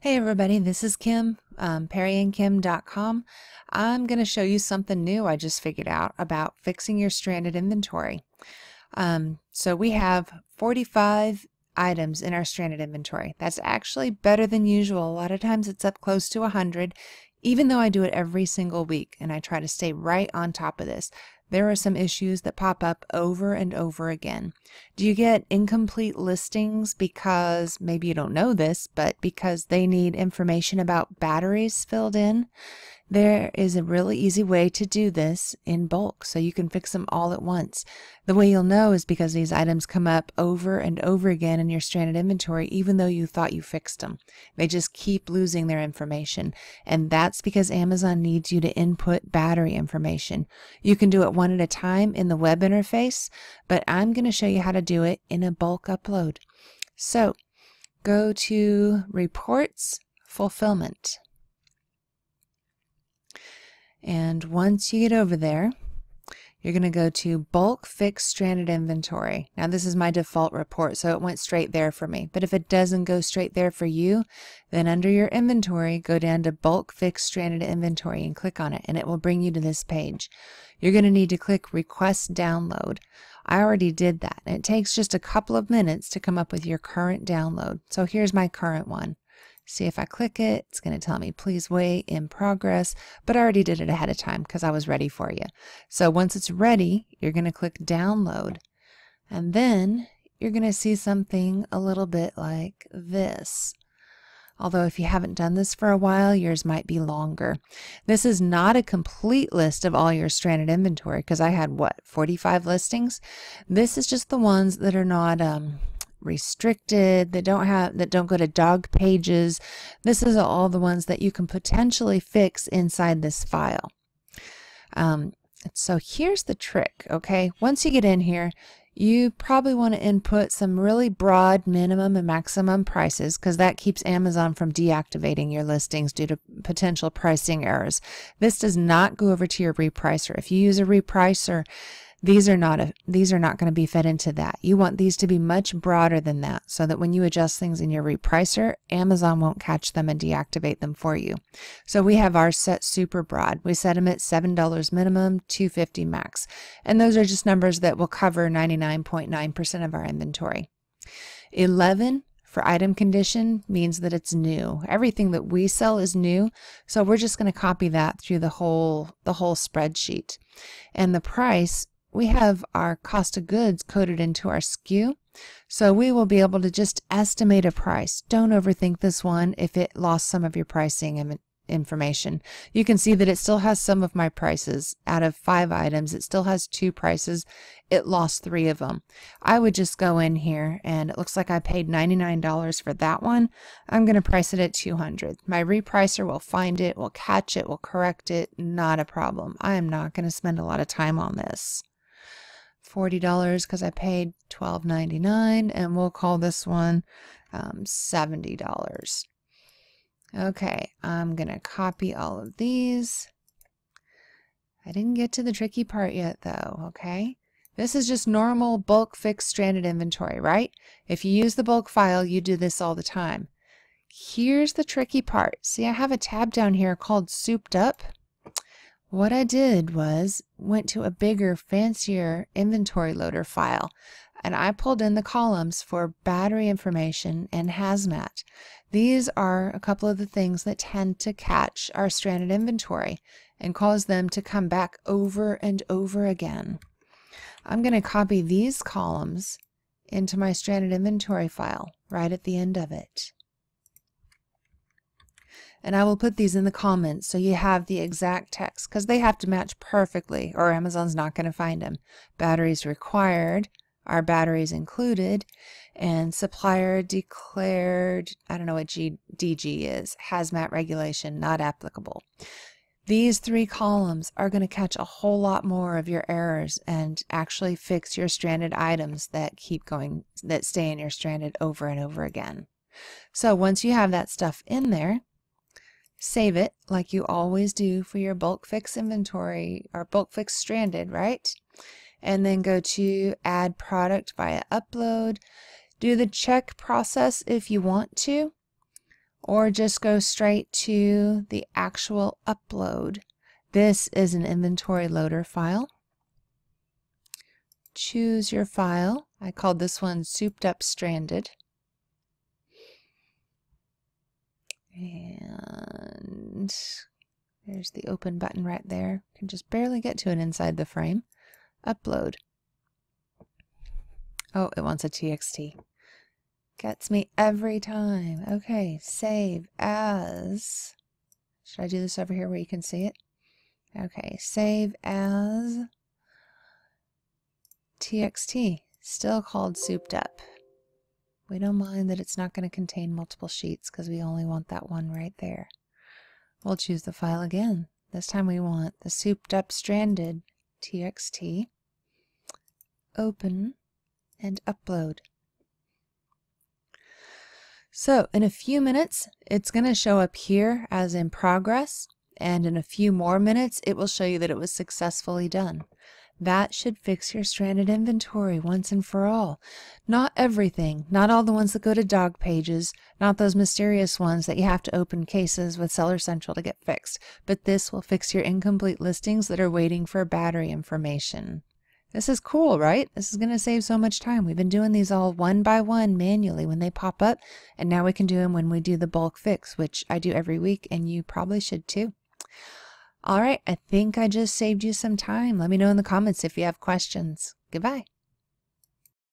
Hey everybody, this is Kim, perryandkim.com. I'm going to show you something new I just figured out about fixing your stranded inventory. So we have 45 items in our stranded inventory. That's actually better than usual. A lot of times it's up close to 100, even though I do it every single week and I try to stay right on top of this. There are some issues that pop up over and over again. Do you get incomplete listings because maybe you don't know this, but because they need information about batteries filled in? There is a really easy way to do this in bulk so you can fix them all at once. The way you'll know is because these items come up over and over again in your stranded inventory even though you thought you fixed them. They just keep losing their information, and that's because Amazon needs you to input battery information. You can do it one at a time in the web interface, but I'm going to show you how to do it in a bulk upload. So go to Reports, Fulfillment. And once you get over there, you're going to go to Bulk Fix Stranded Inventory. Now this is my default report, so it went straight there for me. But if it doesn't go straight there for you, then under your inventory, go down to Bulk Fix Stranded Inventory and click on it, and it will bring you to this page. You're going to need to click Request Download. I already did that, and it takes just a couple of minutes to come up with your current download. So here's my current one. See, if I click it, it's going to tell me, please wait, in progress, but I already did it ahead of time because I was ready for you. So once it's ready, you're going to click download, and then you're going to see something a little bit like this. Although if you haven't done this for a while, yours might be longer. This is not a complete list of all your stranded inventory because I had, 45 listings? This is just the ones that are not restricted, that don't go to dog pages. This is all the ones that you can potentially fix inside this file. So here's the trick, okay? Once you get in here, you probably want to input some really broad minimum and maximum prices because that keeps Amazon from deactivating your listings due to potential pricing errors. This does not go over to your repricer. If you use a repricer, these are not going to be fed into that. You want these to be much broader than that so that when you adjust things in your repricer, Amazon won't catch them and deactivate them for you. So we have ours set super broad. We set them at $7 minimum, $2.50 max. And those are just numbers that will cover 99.9% of our inventory. 11 for item condition means that it's new. Everything that we sell is new, so we're just going to copy that through the whole spreadsheet. And the price, we have our cost of goods coded into our SKU, so we will be able to just estimate a price. Don't overthink this one if it lost some of your pricing information. You can see that it still has some of my prices. Out of 5 items, it still has 2 prices. It lost 3 of them. I would just go in here, and it looks like I paid $99 for that one. I'm going to price it at $200. My repricer will find it, will catch it, will correct it. Not a problem. I am not going to spend a lot of time on this. $40 because I paid $12.99, and we'll call this one $70. Okay, I'm going to copy all of these. I didn't get to the tricky part yet though, okay? This is just normal bulk fixed stranded inventory, right? If you use the bulk file, you do this all the time. Here's the tricky part. See, I have a tab down here called Souped Up. What I did was went to a bigger, fancier inventory loader file, and I pulled in the columns for battery information and hazmat. These are a couple of the things that tend to catch our stranded inventory and cause them to come back over and over again. I'm going to copy these columns into my stranded inventory file right at the end of it. And I will put these in the comments so you have the exact text because they have to match perfectly or Amazon's not going to find them. Batteries required, are batteries included, and supplier declared, I don't know what DG is, hazmat regulation not applicable. These 3 columns are going to catch a whole lot more of your errors and actually fix your stranded items that stay in your stranded over and over again. So once you have that stuff in there, save it like you always do for your bulk fix inventory or bulk fix stranded, right? And then go to add product via upload. Do the check process if you want to, or just go straight to the actual upload. This is an inventory loader file. Choose your file. I called this one Souped Up Stranded. And there's the open button right there. You can just barely get to it inside the frame. Upload. Oh, it wants a TXT. Gets me every time. Okay, save as. Should I do this over here where you can see it? Okay, save as TXT. Still called Souped Up. We don't mind that it's not going to contain multiple sheets because we only want that one right there. We'll choose the file again. This time we want the Souped Up Stranded TXT. Open and upload. So in a few minutes, it's going to show up here as in progress, and in a few more minutes, it will show you that it was successfully done. That should fix your stranded inventory once and for all. Not everything, not all the ones that go to dog pages, not those mysterious ones that you have to open cases with Seller Central to get fixed, but this will fix your incomplete listings that are waiting for battery information. This is cool, right? This is going to save so much time. We've been doing these all one by one manually when they pop up, and now we can do them when we do the bulk fix, which I do every week, and you probably should too. All right, I think I just saved you some time. Let me know in the comments if you have questions. Goodbye.